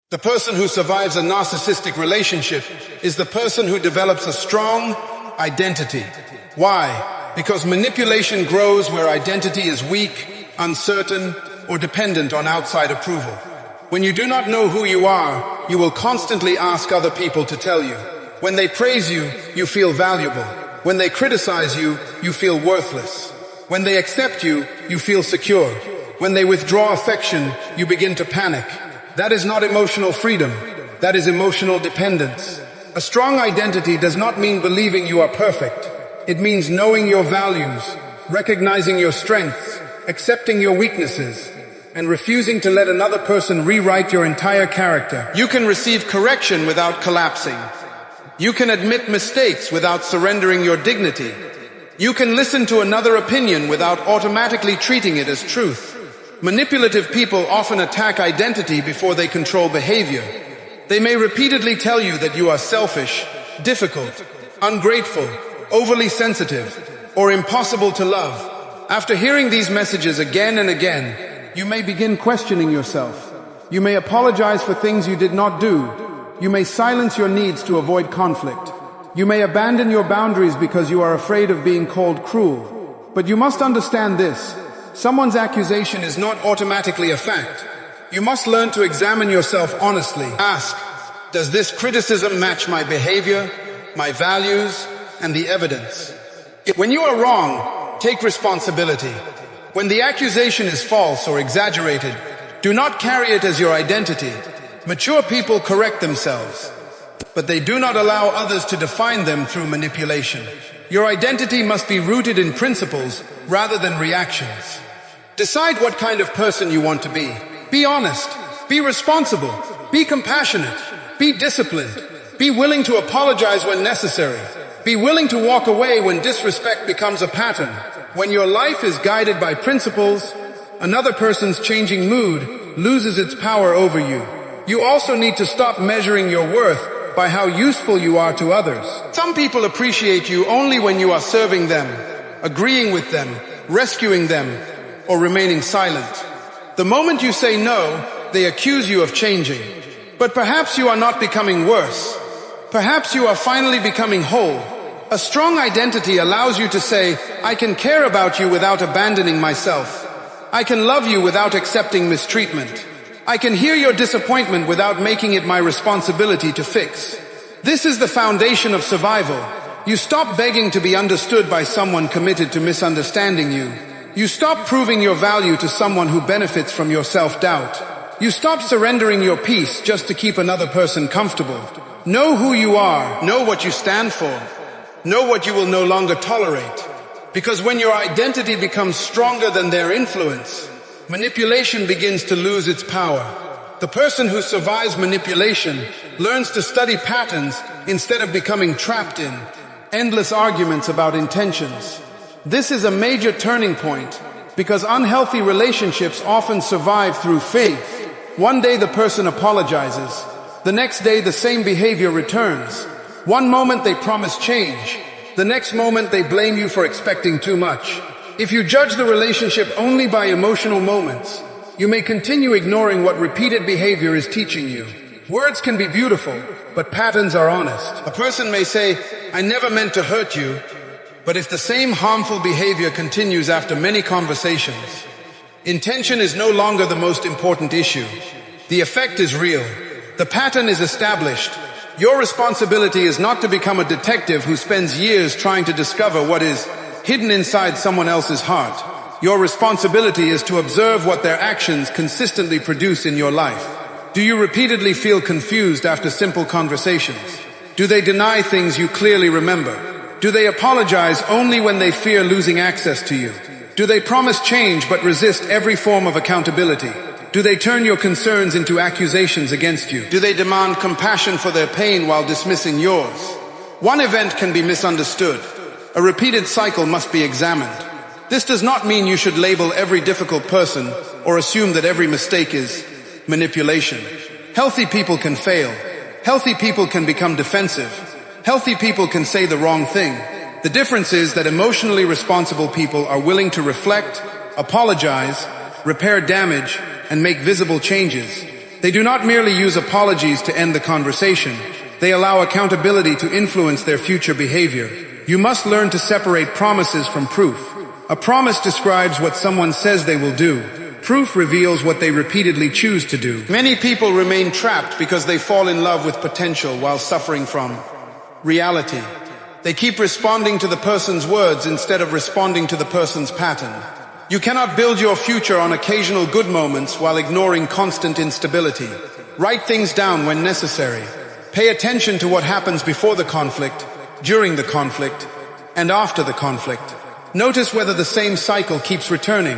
The person who survives a narcissistic relationship is the person who develops a strong identity. Why? Because manipulation grows where identity is weak, uncertain, or dependent on outside approval. When you do not know who you are, you will constantly ask other people to tell you. When they praise you, you feel valuable. When they criticize you, you feel worthless. When they accept you, you feel secure. When they withdraw affection, you begin to panic. That is not emotional freedom. That is emotional dependence. A strong identity does not mean believing you are perfect. It means knowing your values, recognizing your strengths, accepting your weaknesses, and refusing to let another person rewrite your entire character. You can receive correction without collapsing. You can admit mistakes without surrendering your dignity. You can listen to another opinion without automatically treating it as truth. Manipulative people often attack identity before they control behavior. They may repeatedly tell you that you are selfish, difficult, ungrateful, overly sensitive, or impossible to love. After hearing these messages again and again, you may begin questioning yourself. You may apologize for things you did not do. You may silence your needs to avoid conflict. You may abandon your boundaries because you are afraid of being called cruel. But you must understand this. Someone's accusation is not automatically a fact. You must learn to examine yourself honestly. Ask, does this criticism match my behavior, my values, and the evidence? When you are wrong, take responsibility. When the accusation is false or exaggerated, do not carry it as your identity. Mature people correct themselves, but they do not allow others to define them through manipulation. Your identity must be rooted in principles rather than reactions. Decide what kind of person you want to be. Be honest. Be responsible. Be compassionate. Be disciplined. Be willing to apologize when necessary. Be willing to walk away when disrespect becomes a pattern. When your life is guided by principles, another person's changing mood loses its power over you. You also need to stop measuring your worth by how useful you are to others. Some people appreciate you only when you are serving them, agreeing with them, rescuing them, or remaining silent. The moment you say no, they accuse you of changing. But perhaps you are not becoming worse. Perhaps you are finally becoming whole. A strong identity allows you to say, I can care about you without abandoning myself. I can love you without accepting mistreatment. I can hear your disappointment without making it my responsibility to fix. This is the foundation of survival. You stop begging to be understood by someone committed to misunderstanding you. You stop proving your value to someone who benefits from your self-doubt. You stop surrendering your peace just to keep another person comfortable. Know who you are. Know what you stand for. Know what you will no longer tolerate. Because when your identity becomes stronger than their influence, manipulation begins to lose its power. The person who survives manipulation learns to study patterns instead of becoming trapped in endless arguments about intentions. This is a major turning point because unhealthy relationships often survive through faith. One day the person apologizes. The next day the same behavior returns. One moment they promise change. The next moment they blame you for expecting too much. If you judge the relationship only by emotional moments, you may continue ignoring what repeated behavior is teaching you. Words can be beautiful, but patterns are honest. A person may say, I never meant to hurt you, but if the same harmful behavior continues after many conversations, intention is no longer the most important issue. The effect is real. The pattern is established. Your responsibility is not to become a detective who spends years trying to discover what is hidden inside someone else's heart. Your responsibility is to observe what their actions consistently produce in your life. Do you repeatedly feel confused after simple conversations? Do they deny things you clearly remember? Do they apologize only when they fear losing access to you? Do they promise change but resist every form of accountability? Do they turn your concerns into accusations against you? Do they demand compassion for their pain while dismissing yours? One event can be misunderstood. A repeated cycle must be examined. This does not mean you should label every difficult person or assume that every mistake is manipulation. Healthy people can fail. Healthy people can become defensive. Healthy people can say the wrong thing. The difference is that emotionally responsible people are willing to reflect, apologize, repair damage, and make visible changes. They do not merely use apologies to end the conversation. They allow accountability to influence their future behavior. You must learn to separate promises from proof. A promise describes what someone says they will do. Proof reveals what they repeatedly choose to do. Many people remain trapped because they fall in love with potential while suffering from reality. They keep responding to the person's words instead of responding to the person's pattern. You cannot build your future on occasional good moments while ignoring constant instability. Write things down when necessary. Pay attention to what happens before the conflict, during the conflict, and after the conflict. Notice whether the same cycle keeps returning.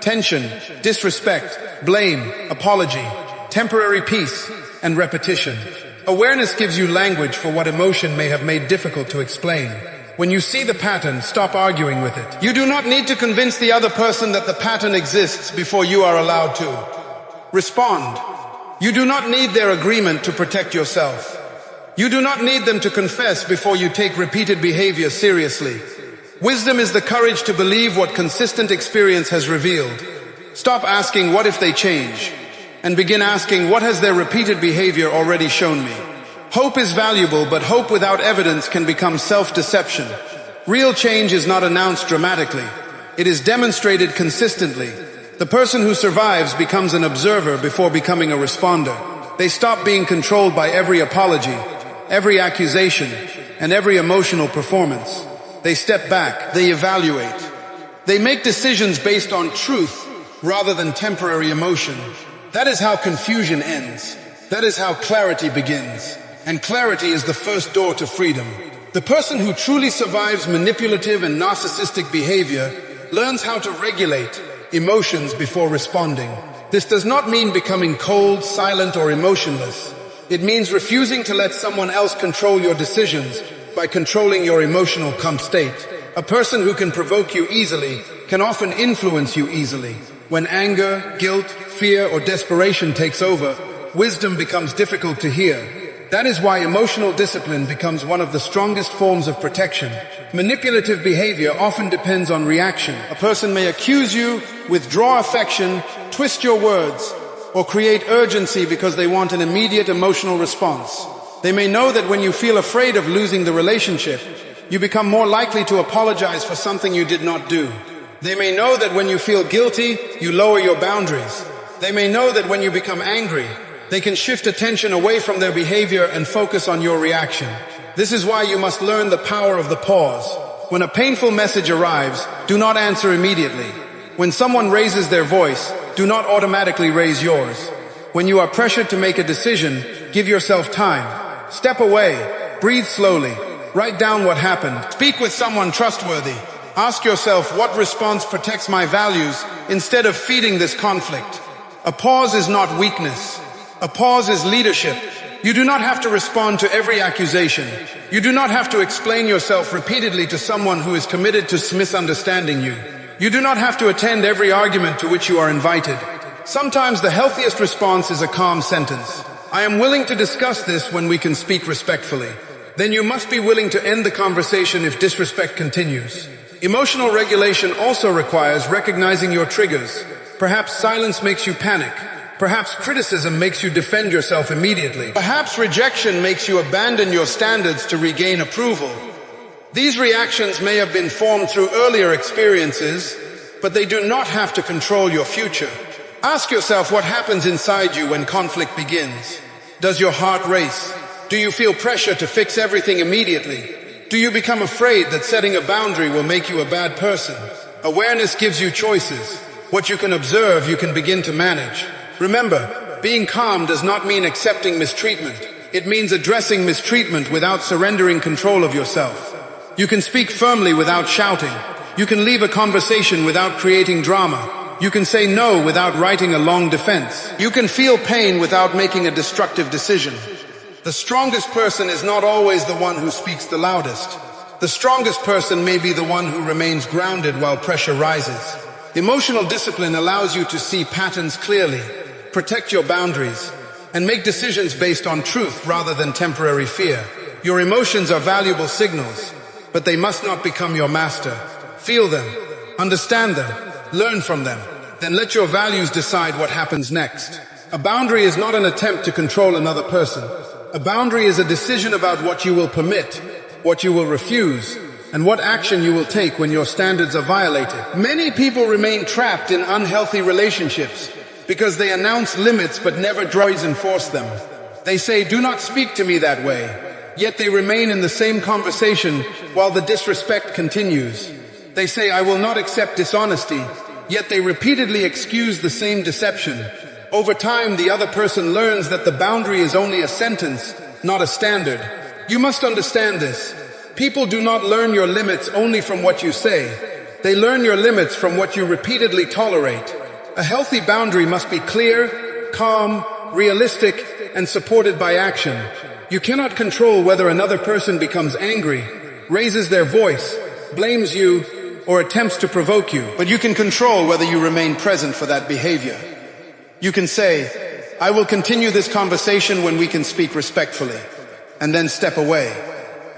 Tension, disrespect, blame, apology, temporary peace, and repetition. Awareness gives you language for what emotion may have made difficult to explain. When you see the pattern, stop arguing with it. You do not need to convince the other person that the pattern exists before you are allowed to respond. You do not need their agreement to protect yourself. You do not need them to confess before you take repeated behavior seriously. Wisdom is the courage to believe what consistent experience has revealed. Stop asking, what if they change? And begin asking, what has their repeated behavior already shown me? Hope is valuable, but hope without evidence can become self-deception. Real change is not announced dramatically. It is demonstrated consistently. The person who survives becomes an observer before becoming a responder. They stop being controlled by every apology, every accusation, and every emotional performance. They step back, they evaluate. They make decisions based on truth rather than temporary emotion. That is how confusion ends. That is how clarity begins. And clarity is the first door to freedom. The person who truly survives manipulative and narcissistic behavior learns how to regulate emotions before responding. This does not mean becoming cold, silent, or emotionless. It means refusing to let someone else control your decisions by controlling your emotional state. A person who can provoke you easily can often influence you easily. When anger, guilt, fear, or desperation takes over, wisdom becomes difficult to hear. That is why emotional discipline becomes one of the strongest forms of protection. Manipulative behavior often depends on reaction. A person may accuse you, withdraw affection, twist your words, or create urgency because they want an immediate emotional response. They may know that when you feel afraid of losing the relationship, you become more likely to apologize for something you did not do. They may know that when you feel guilty, you lower your boundaries. They may know that when you become angry, they can shift attention away from their behavior and focus on your reaction. This is why you must learn the power of the pause. When a painful message arrives, do not answer immediately. When someone raises their voice, do not automatically raise yours. When you are pressured to make a decision, give yourself time. Step away, breathe slowly, write down what happened. Speak with someone trustworthy. Ask yourself, what response protects my values instead of feeding this conflict? A pause is not weakness. A pause is leadership. You do not have to respond to every accusation. You do not have to explain yourself repeatedly to someone who is committed to misunderstanding you. You do not have to attend every argument to which you are invited. Sometimes the healthiest response is a calm sentence. I am willing to discuss this when we can speak respectfully. Then you must be willing to end the conversation if disrespect continues. Emotional regulation also requires recognizing your triggers. Perhaps silence makes you panic. Perhaps criticism makes you defend yourself immediately. Perhaps rejection makes you abandon your standards to regain approval. These reactions may have been formed through earlier experiences, but they do not have to control your future. Ask yourself what happens inside you when conflict begins. Does your heart race? Do you feel pressure to fix everything immediately? Do you become afraid that setting a boundary will make you a bad person? Awareness gives you choices. What you can observe, you can begin to manage. Remember, being calm does not mean accepting mistreatment. It means addressing mistreatment without surrendering control of yourself. You can speak firmly without shouting. You can leave a conversation without creating drama. You can say no without writing a long defense. You can feel pain without making a destructive decision. The strongest person is not always the one who speaks the loudest. The strongest person may be the one who remains grounded while pressure rises. Emotional discipline allows you to see patterns clearly, protect your boundaries, and make decisions based on truth rather than temporary fear. Your emotions are valuable signals, but they must not become your master. Feel them, understand them, learn from them, then let your values decide what happens next. A boundary is not an attempt to control another person. A boundary is a decision about what you will permit, what you will refuse, and what action you will take when your standards are violated. Many people remain trapped in unhealthy relationships because they announce limits but never try to enforce them. They say, "Do not speak to me that way," yet they remain in the same conversation while the disrespect continues. They say, "I will not accept dishonesty," yet they repeatedly excuse the same deception. Over time, the other person learns that the boundary is only a sentence, not a standard. You must understand this. People do not learn your limits only from what you say. They learn your limits from what you repeatedly tolerate. A healthy boundary must be clear, calm, realistic, and supported by action. You cannot control whether another person becomes angry, raises their voice, blames you, or attempts to provoke you. But you can control whether you remain present for that behavior. You can say, "I will continue this conversation when we can speak respectfully," and then step away.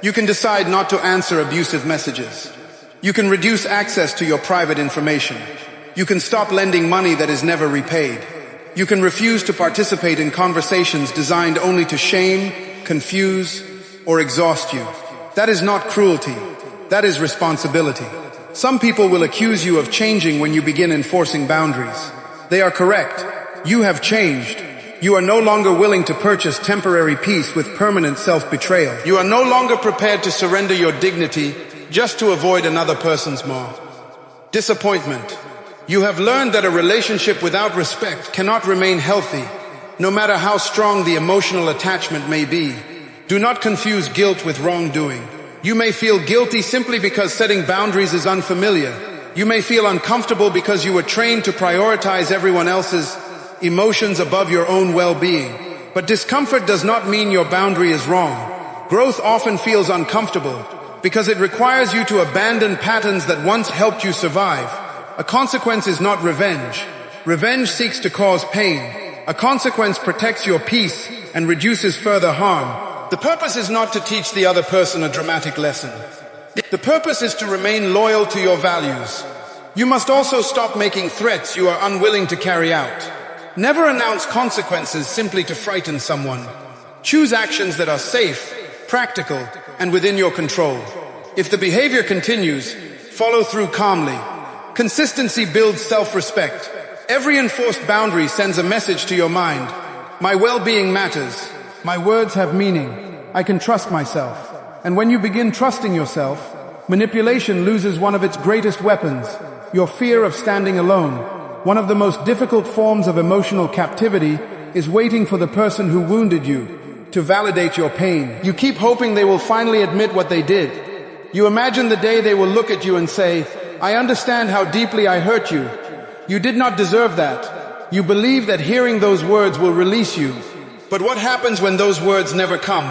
You can decide not to answer abusive messages. You can reduce access to your private information. You can stop lending money that is never repaid. You can refuse to participate in conversations designed only to shame, confuse, or exhaust you. That is not cruelty. That is responsibility. Some people will accuse you of changing when you begin enforcing boundaries. They are correct. You have changed. You are no longer willing to purchase temporary peace with permanent self-betrayal. You are no longer prepared to surrender your dignity just to avoid another person's disappointment. You have learned that a relationship without respect cannot remain healthy, no matter how strong the emotional attachment may be. Do not confuse guilt with wrongdoing. You may feel guilty simply because setting boundaries is unfamiliar. You may feel uncomfortable because you were trained to prioritize everyone else's emotions above your own well-being. But discomfort does not mean your boundary is wrong. Growth often feels uncomfortable because it requires you to abandon patterns that once helped you survive. A consequence is not revenge. Revenge seeks to cause pain. A consequence protects your peace and reduces further harm. The purpose is not to teach the other person a dramatic lesson. The purpose is to remain loyal to your values. You must also stop making threats you are unwilling to carry out. Never announce consequences simply to frighten someone. Choose actions that are safe, practical, and within your control. If the behavior continues, follow through calmly. Consistency builds self-respect. Every enforced boundary sends a message to your mind. My well-being matters. My words have meaning. I can trust myself. And when you begin trusting yourself, manipulation loses one of its greatest weapons, your fear of standing alone. One of the most difficult forms of emotional captivity is waiting for the person who wounded you to validate your pain. You keep hoping they will finally admit what they did. You imagine the day they will look at you and say, "I understand how deeply I hurt you. You did not deserve that." You believe that hearing those words will release you. But what happens when those words never come?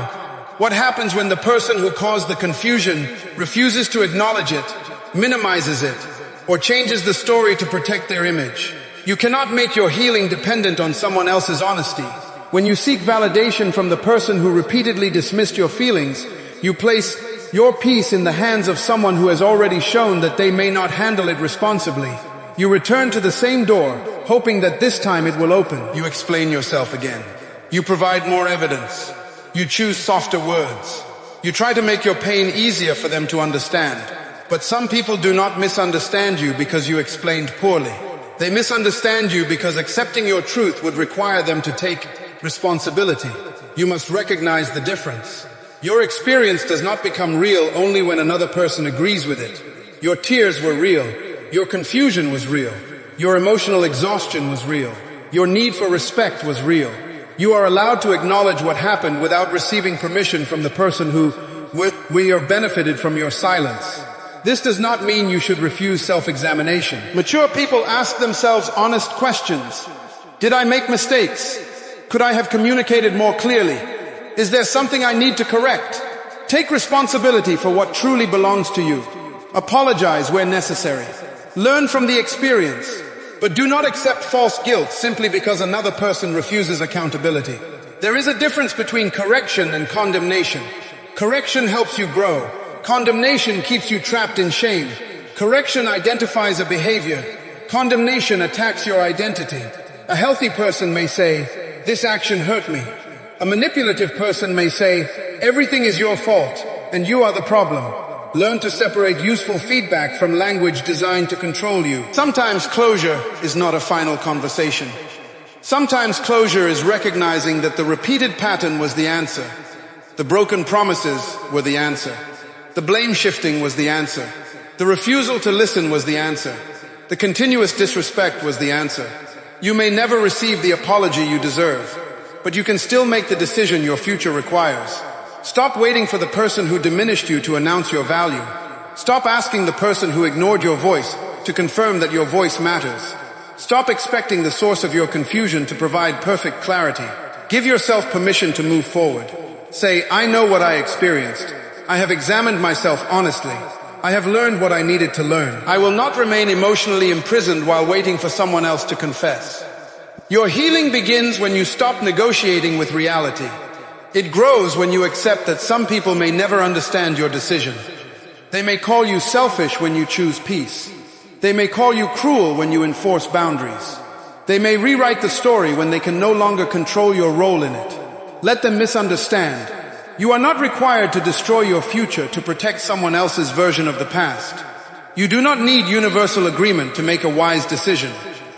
What happens when the person who caused the confusion refuses to acknowledge it, minimizes it, or changes the story to protect their image? You cannot make your healing dependent on someone else's honesty. When you seek validation from the person who repeatedly dismissed your feelings, you place your peace in the hands of someone who has already shown that they may not handle it responsibly. You return to the same door, hoping that this time it will open. You explain yourself again. You provide more evidence. You choose softer words. You try to make your pain easier for them to understand. But some people do not misunderstand you because you explained poorly. They misunderstand you because accepting your truth would require them to take responsibility. You must recognize the difference. Your experience does not become real only when another person agrees with it. Your tears were real. Your confusion was real. Your emotional exhaustion was real. Your need for respect was real. You are allowed to acknowledge what happened without receiving permission from the person who we are benefited from your silence. This does not mean you should refuse self-examination. Mature people ask themselves honest questions. Did I make mistakes? Could I have communicated more clearly? Is there something I need to correct? Take responsibility for what truly belongs to you. Apologize where necessary. Learn from the experience. But do not accept false guilt simply because another person refuses accountability. There is a difference between correction and condemnation. Correction helps you grow. Condemnation keeps you trapped in shame. Correction identifies a behavior. Condemnation attacks your identity. A healthy person may say, "This action hurt me." A manipulative person may say, "Everything is your fault, and you are the problem." Learn to separate useful feedback from language designed to control you. Sometimes closure is not a final conversation. Sometimes closure is recognizing that the repeated pattern was the answer. The broken promises were the answer. The blame shifting was the answer. The refusal to listen was the answer. The continuous disrespect was the answer. You may never receive the apology you deserve, but you can still make the decision your future requires. Stop waiting for the person who diminished you to announce your value. Stop asking the person who ignored your voice to confirm that your voice matters. Stop expecting the source of your confusion to provide perfect clarity. Give yourself permission to move forward. Say, "I know what I experienced. I have examined myself honestly. I have learned what I needed to learn. I will not remain emotionally imprisoned while waiting for someone else to confess." Your healing begins when you stop negotiating with reality. It grows when you accept that some people may never understand your decision. They may call you selfish when you choose peace. They may call you cruel when you enforce boundaries. They may rewrite the story when they can no longer control your role in it. Let them misunderstand. You are not required to destroy your future to protect someone else's version of the past. You do not need universal agreement to make a wise decision.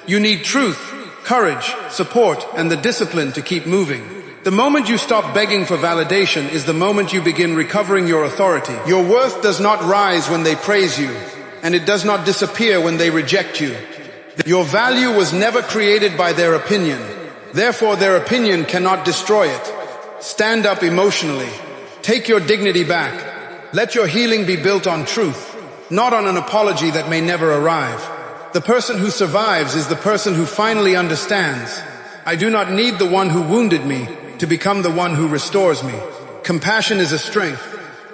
You need truth, courage, support, and the discipline to keep moving. The moment you stop begging for validation is the moment you begin recovering your authority. Your worth does not rise when they praise you, and it does not disappear when they reject you. Your value was never created by their opinion. Therefore, their opinion cannot destroy it. Stand up emotionally. Take your dignity back. Let your healing be built on truth, not on an apology that may never arrive. The person who survives is the person who finally understands. I do not need the one who wounded me to become the one who restores me. Compassion is a strength,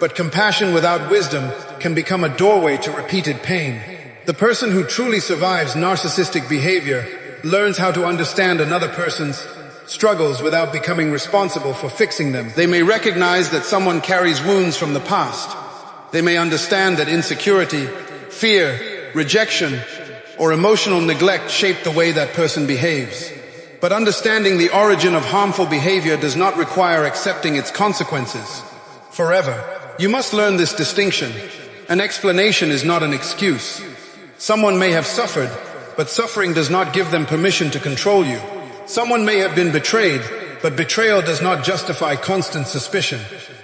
but compassion without wisdom can become a doorway to repeated pain. The person who truly survives narcissistic behavior learns how to understand another person's struggles without becoming responsible for fixing them. They may recognize that someone carries wounds from the past. They may understand that insecurity, fear, rejection, or emotional neglect shape the way that person behaves. But understanding the origin of harmful behavior does not require accepting its consequences forever. You must learn this distinction. An explanation is not an excuse. Someone may have suffered, but suffering does not give them permission to control you. Someone may have been betrayed, but betrayal does not justify constant suspicion.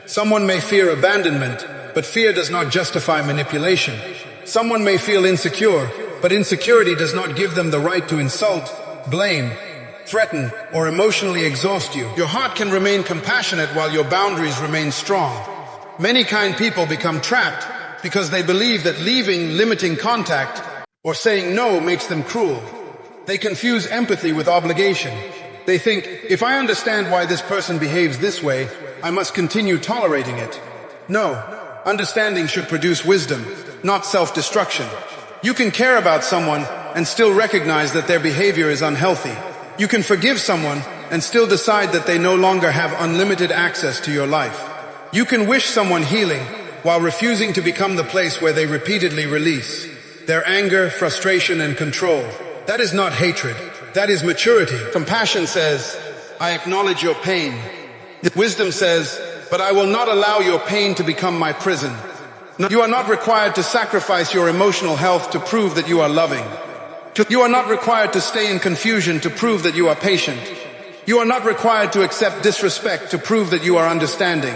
Someone may fear abandonment, but fear does not justify manipulation. Someone may feel insecure, but insecurity does not give them the right to insult, blame, threaten, or emotionally exhaust you. Your heart can remain compassionate while your boundaries remain strong. Many kind people become trapped because they believe that leaving, limiting contact, or saying no makes them cruel. They confuse empathy with obligation. They think, if I understand why this person behaves this way, I must continue tolerating it. No, understanding should produce wisdom, not self-destruction. You can care about someone and still recognize that their behavior is unhealthy. You can forgive someone and still decide that they no longer have unlimited access to your life. You can wish someone healing while refusing to become the place where they repeatedly release their anger, frustration, and control. That is not hatred. That is maturity. Compassion says, I acknowledge your pain. Wisdom says, but I will not allow your pain to become my prison. You are not required to sacrifice your emotional health to prove that you are loving. You are not required to stay in confusion to prove that you are patient. You are not required to accept disrespect to prove that you are understanding.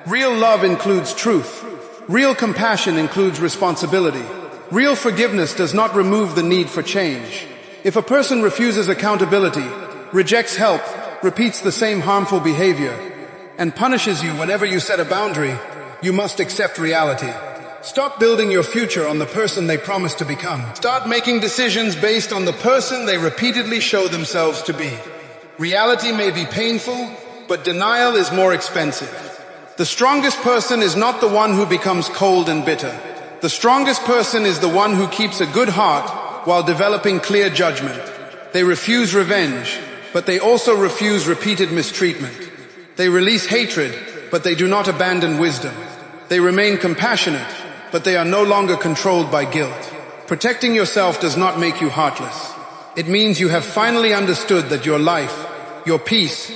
Real love includes truth. Real compassion includes responsibility. Real forgiveness does not remove the need for change. If a person refuses accountability, rejects help, repeats the same harmful behavior, and punishes you whenever you set a boundary, you must accept reality. Stop building your future on the person they promise to become. Start making decisions based on the person they repeatedly show themselves to be. Reality may be painful, but denial is more expensive. The strongest person is not the one who becomes cold and bitter. The strongest person is the one who keeps a good heart while developing clear judgment. They refuse revenge, but they also refuse repeated mistreatment. They release hatred, but they do not abandon wisdom. They remain compassionate, but they are no longer controlled by guilt. Protecting yourself does not make you heartless. It means you have finally understood that your life, your peace,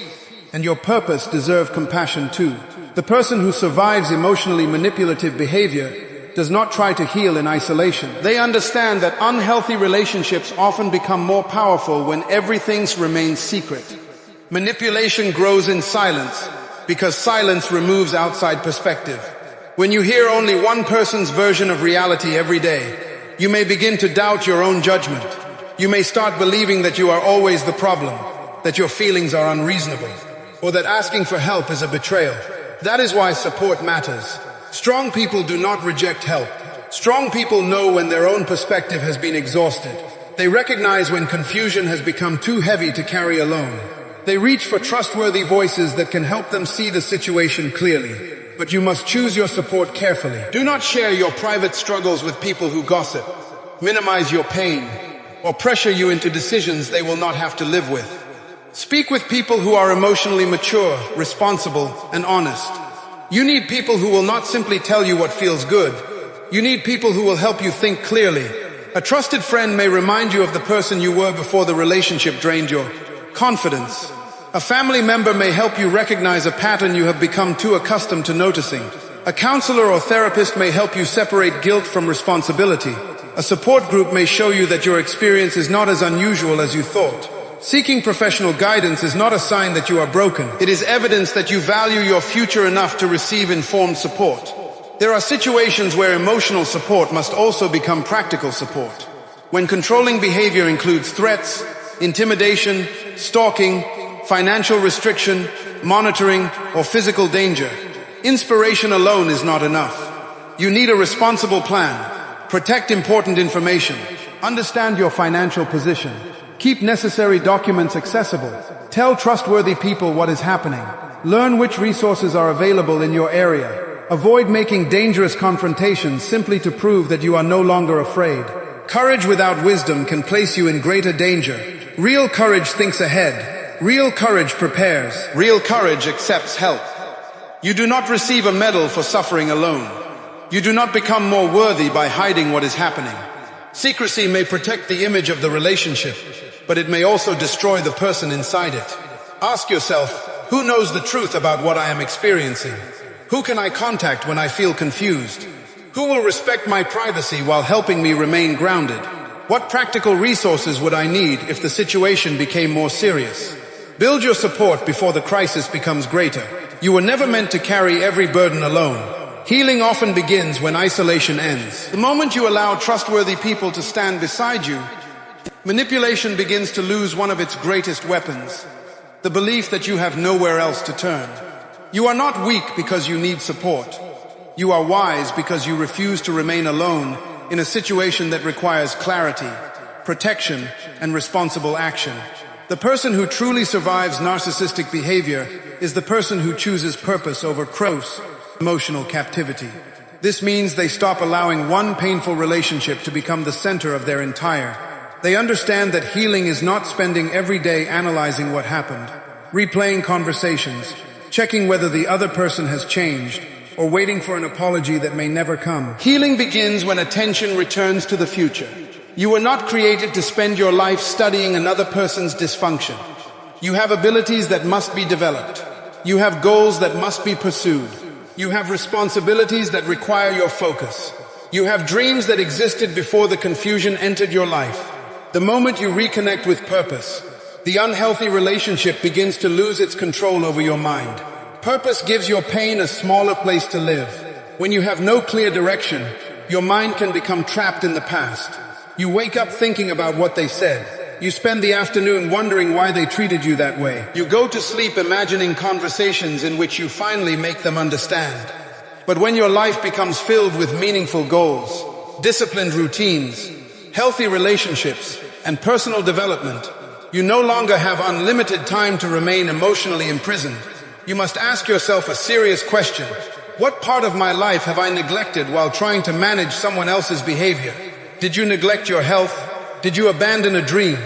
and your purpose deserve compassion too. The person who survives emotionally manipulative behavior does not try to heal in isolation. They understand that unhealthy relationships often become more powerful when everything remains secret. Manipulation grows in silence because silence removes outside perspective. When you hear only one person's version of reality every day, you may begin to doubt your own judgment. You may start believing that you are always the problem, that your feelings are unreasonable, or that asking for help is a betrayal. That is why support matters. Strong people do not reject help. Strong people know when their own perspective has been exhausted. They recognize when confusion has become too heavy to carry alone. They reach for trustworthy voices that can help them see the situation clearly. But you must choose your support carefully. Do not share your private struggles with people who gossip, minimize your pain, or pressure you into decisions they will not have to live with. Speak with people who are emotionally mature, responsible, and honest. You need people who will not simply tell you what feels good. You need people who will help you think clearly. A trusted friend may remind you of the person you were before the relationship drained your confidence. A family member may help you recognize a pattern you have become too accustomed to noticing. A counselor or therapist may help you separate guilt from responsibility. A support group may show you that your experience is not as unusual as you thought. Seeking professional guidance is not a sign that you are broken. It is evidence that you value your future enough to receive informed support. There are situations where emotional support must also become practical support. When controlling behavior includes threats, intimidation, stalking, financial restriction, monitoring, or physical danger, inspiration alone is not enough. You need a responsible plan. Protect important information. Understand your financial position. Keep necessary documents accessible. Tell trustworthy people what is happening. Learn which resources are available in your area. Avoid making dangerous confrontations simply to prove that you are no longer afraid. Courage without wisdom can place you in greater danger. Real courage thinks ahead. Real courage prepares. Real courage accepts help. You do not receive a medal for suffering alone. You do not become more worthy by hiding what is happening. Secrecy may protect the image of the relationship, but it may also destroy the person inside it. Ask yourself, who knows the truth about what I am experiencing? Who can I contact when I feel confused? Who will respect my privacy while helping me remain grounded? What practical resources would I need if the situation became more serious? Build your support before the crisis becomes greater. You were never meant to carry every burden alone. Healing often begins when isolation ends. The moment you allow trustworthy people to stand beside you, manipulation begins to lose one of its greatest weapons, the belief that you have nowhere else to turn. You are not weak because you need support. You are wise because you refuse to remain alone in a situation that requires clarity, protection, and responsible action. The person who truly survives narcissistic behavior is the person who chooses purpose over gross emotional captivity. This means they stop allowing one painful relationship to become the center of their entire. They understand that healing is not spending every day analyzing what happened, replaying conversations, checking whether the other person has changed, or waiting for an apology that may never come. Healing begins when attention returns to the future. You were not created to spend your life studying another person's dysfunction. You have abilities that must be developed. You have goals that must be pursued. You have responsibilities that require your focus. You have dreams that existed before the confusion entered your life. The moment you reconnect with purpose, the unhealthy relationship begins to lose its control over your mind. Purpose gives your pain a smaller place to live. When you have no clear direction, your mind can become trapped in the past. You wake up thinking about what they said. You spend the afternoon wondering why they treated you that way. You go to sleep imagining conversations in which you finally make them understand. But when your life becomes filled with meaningful goals, disciplined routines, healthy relationships, and personal development, you no longer have unlimited time to remain emotionally imprisoned. You must ask yourself a serious question. What part of my life have I neglected while trying to manage someone else's behavior? Did you neglect your health? Did you abandon a dream?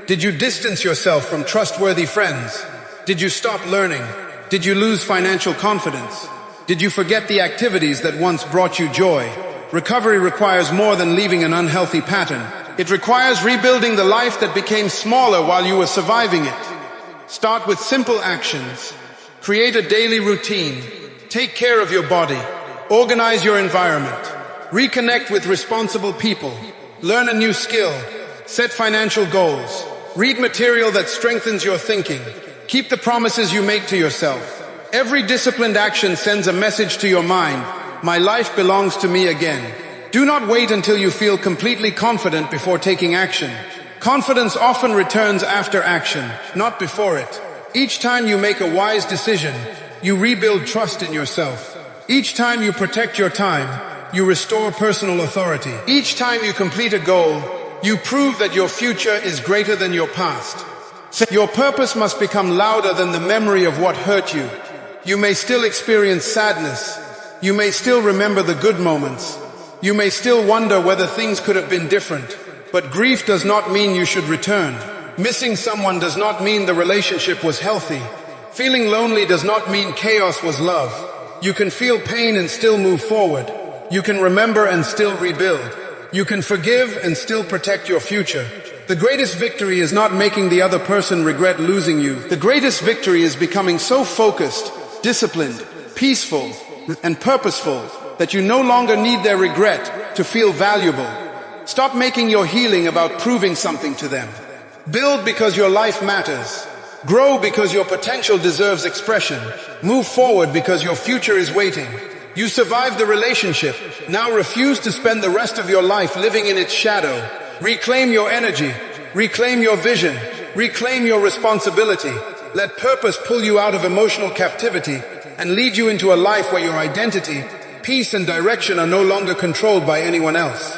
Did you distance yourself from trustworthy friends? Did you stop learning? Did you lose financial confidence? Did you forget the activities that once brought you joy? Recovery requires more than leaving an unhealthy pattern. It requires rebuilding the life that became smaller while you were surviving it. Start with simple actions. Create a daily routine. Take care of your body. Organize your environment. Reconnect with responsible people. Learn a new skill. Set financial goals. Read material that strengthens your thinking. Keep the promises you make to yourself. Every disciplined action sends a message to your mind. My life belongs to me again. Do not wait until you feel completely confident before taking action. Confidence often returns after action, not before it. Each time you make a wise decision, you rebuild trust in yourself. Each time you protect your time, you restore personal authority. Each time you complete a goal, you prove that your future is greater than your past. Your purpose must become louder than the memory of what hurt you. You may still experience sadness. You may still remember the good moments. You may still wonder whether things could have been different. But grief does not mean you should return. Missing someone does not mean the relationship was healthy. Feeling lonely does not mean chaos was love. You can feel pain and still move forward. You can remember and still rebuild. You can forgive and still protect your future. The greatest victory is not making the other person regret losing you. The greatest victory is becoming so focused, disciplined, peaceful, and purposeful that you no longer need their regret to feel valuable. Stop making your healing about proving something to them. Build because your life matters. Grow because your potential deserves expression. Move forward because your future is waiting. You survived the relationship. Now refuse to spend the rest of your life living in its shadow. Reclaim your energy. Reclaim your vision. Reclaim your responsibility. Let purpose pull you out of emotional captivity and lead you into a life where your identity, peace, and direction are no longer controlled by anyone else.